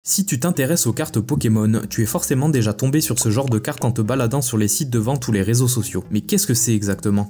Si tu t'intéresses aux cartes Pokémon, tu es forcément déjà tombé sur ce genre de cartes en te baladant sur les sites de vente ou les réseaux sociaux. Mais qu'est-ce que c'est exactement ?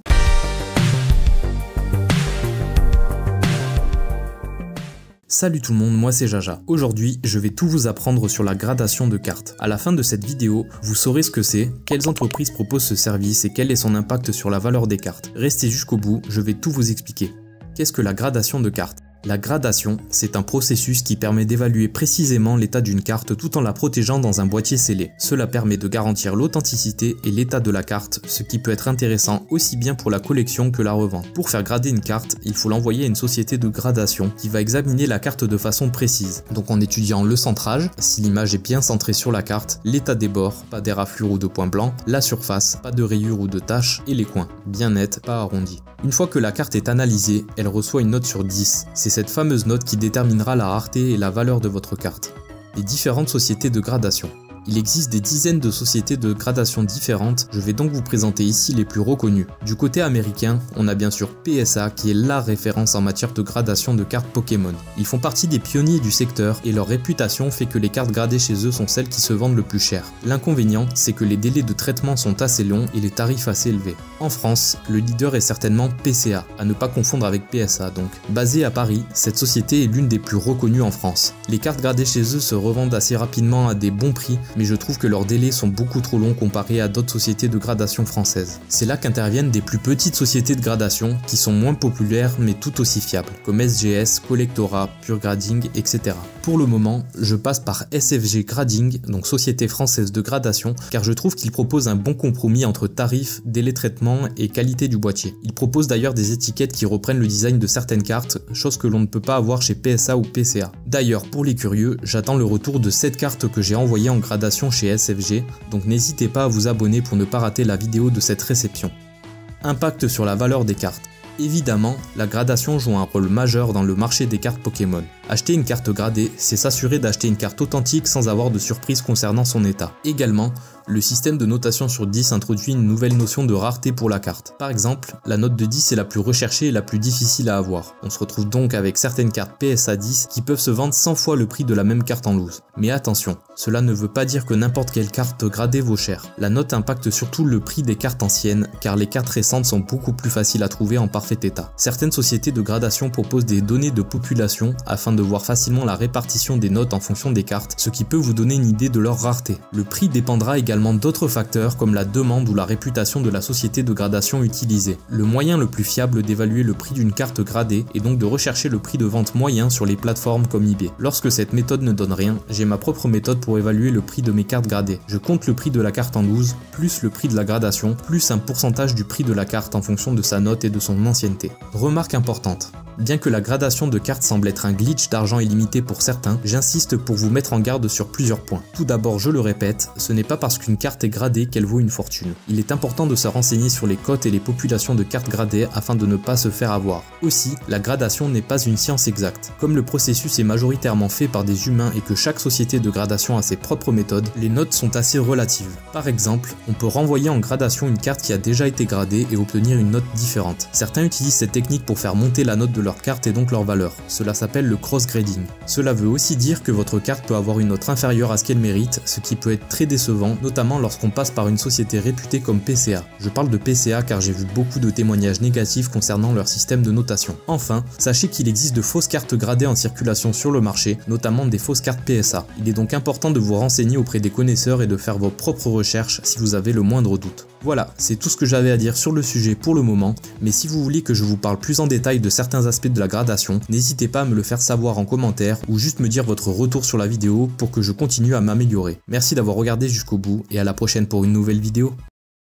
Salut tout le monde, moi c'est Jaja. Aujourd'hui, je vais tout vous apprendre sur la gradation de cartes. À la fin de cette vidéo, vous saurez ce que c'est, quelles entreprises proposent ce service et quel est son impact sur la valeur des cartes. Restez jusqu'au bout, je vais tout vous expliquer. Qu'est-ce que la gradation de cartes ? La gradation, c'est un processus qui permet d'évaluer précisément l'état d'une carte tout en la protégeant dans un boîtier scellé. Cela permet de garantir l'authenticité et l'état de la carte, ce qui peut être intéressant aussi bien pour la collection que la revente. Pour faire grader une carte, il faut l'envoyer à une société de gradation qui va examiner la carte de façon précise. Donc en étudiant le centrage, si l'image est bien centrée sur la carte, l'état des bords, pas d'éraflures ou de points blancs, la surface, pas de rayures ou de taches, et les coins, bien nets, pas arrondis. Une fois que la carte est analysée, elle reçoit une note sur 10. C'est cette fameuse note qui déterminera la rareté et la valeur de votre carte. Les différentes sociétés de gradation. Il existe des dizaines de sociétés de gradation différentes, je vais donc vous présenter ici les plus reconnues. Du côté américain, on a bien sûr PSA qui est la référence en matière de gradation de cartes Pokémon. Ils font partie des pionniers du secteur et leur réputation fait que les cartes gradées chez eux sont celles qui se vendent le plus cher. L'inconvénient, c'est que les délais de traitement sont assez longs et les tarifs assez élevés. En France, le leader est certainement PCA, à ne pas confondre avec PSA donc. Basée à Paris, cette société est l'une des plus reconnues en France. Les cartes gradées chez eux se revendent assez rapidement à des bons prix, mais je trouve que leurs délais sont beaucoup trop longs comparés à d'autres sociétés de gradation françaises. C'est là qu'interviennent des plus petites sociétés de gradation qui sont moins populaires mais tout aussi fiables, comme SGS, Collectora, Pure Grading, etc. Pour le moment, je passe par SFG Grading, donc Société Française de Gradation, car je trouve qu'ils proposent un bon compromis entre tarifs, délai de traitement et qualité du boîtier. Ils proposent d'ailleurs des étiquettes qui reprennent le design de certaines cartes, chose que l'on ne peut pas avoir chez PSA ou PCA. D'ailleurs, pour les curieux, j'attends le retour de cette carte que j'ai envoyée en gradation chez SFG, donc n'hésitez pas à vous abonner pour ne pas rater la vidéo de cette réception. Impact sur la valeur des cartes. Évidemment, la gradation joue un rôle majeur dans le marché des cartes Pokémon. Acheter une carte gradée, c'est s'assurer d'acheter une carte authentique sans avoir de surprise concernant son état. Également, le système de notation sur 10 introduit une nouvelle notion de rareté pour la carte. Par exemple, la note de 10 est la plus recherchée et la plus difficile à avoir. On se retrouve donc avec certaines cartes PSA 10 qui peuvent se vendre 100 fois le prix de la même carte en loose. Mais attention, cela ne veut pas dire que n'importe quelle carte gradée vaut cher. La note impacte surtout le prix des cartes anciennes, car les cartes récentes sont beaucoup plus faciles à trouver en parfait état. Certaines sociétés de gradation proposent des données de population afin de voir facilement la répartition des notes en fonction des cartes, ce qui peut vous donner une idée de leur rareté. Le prix dépendra également d'autres facteurs comme la demande ou la réputation de la société de gradation utilisée. Le moyen le plus fiable d'évaluer le prix d'une carte gradée est donc de rechercher le prix de vente moyen sur les plateformes comme eBay. Lorsque cette méthode ne donne rien, j'ai ma propre méthode pour évaluer le prix de mes cartes gradées. Je compte le prix de la carte en loose, plus le prix de la gradation, plus un pourcentage du prix de la carte en fonction de sa note et de son ancienneté. Remarque importante. Bien que la gradation de cartes semble être un glitch d'argent illimité pour certains, j'insiste pour vous mettre en garde sur plusieurs points. Tout d'abord, je le répète, ce n'est pas parce qu'une carte est gradée qu'elle vaut une fortune. Il est important de se renseigner sur les cotes et les populations de cartes gradées afin de ne pas se faire avoir. Aussi, la gradation n'est pas une science exacte. Comme le processus est majoritairement fait par des humains et que chaque société de gradation a ses propres méthodes, les notes sont assez relatives. Par exemple, on peut renvoyer en gradation une carte qui a déjà été gradée et obtenir une note différente. Certains utilisent cette technique pour faire monter la note de leur carte et donc leur valeur. Cela s'appelle le cross-grading. Cela veut aussi dire que votre carte peut avoir une note inférieure à ce qu'elle mérite, ce qui peut être très décevant, notamment lorsqu'on passe par une société réputée comme PCA. Je parle de PCA car j'ai vu beaucoup de témoignages négatifs concernant leur système de notation. Enfin, sachez qu'il existe de fausses cartes gradées en circulation sur le marché, notamment des fausses cartes PSA. Il est donc important de vous renseigner auprès des connaisseurs et de faire vos propres recherches si vous avez le moindre doute. Voilà, c'est tout ce que j'avais à dire sur le sujet pour le moment, mais si vous voulez que je vous parle plus en détail de certains aspects de la gradation, n'hésitez pas à me le faire savoir en commentaire ou juste me dire votre retour sur la vidéo pour que je continue à m'améliorer. Merci d'avoir regardé jusqu'au bout et à la prochaine pour une nouvelle vidéo.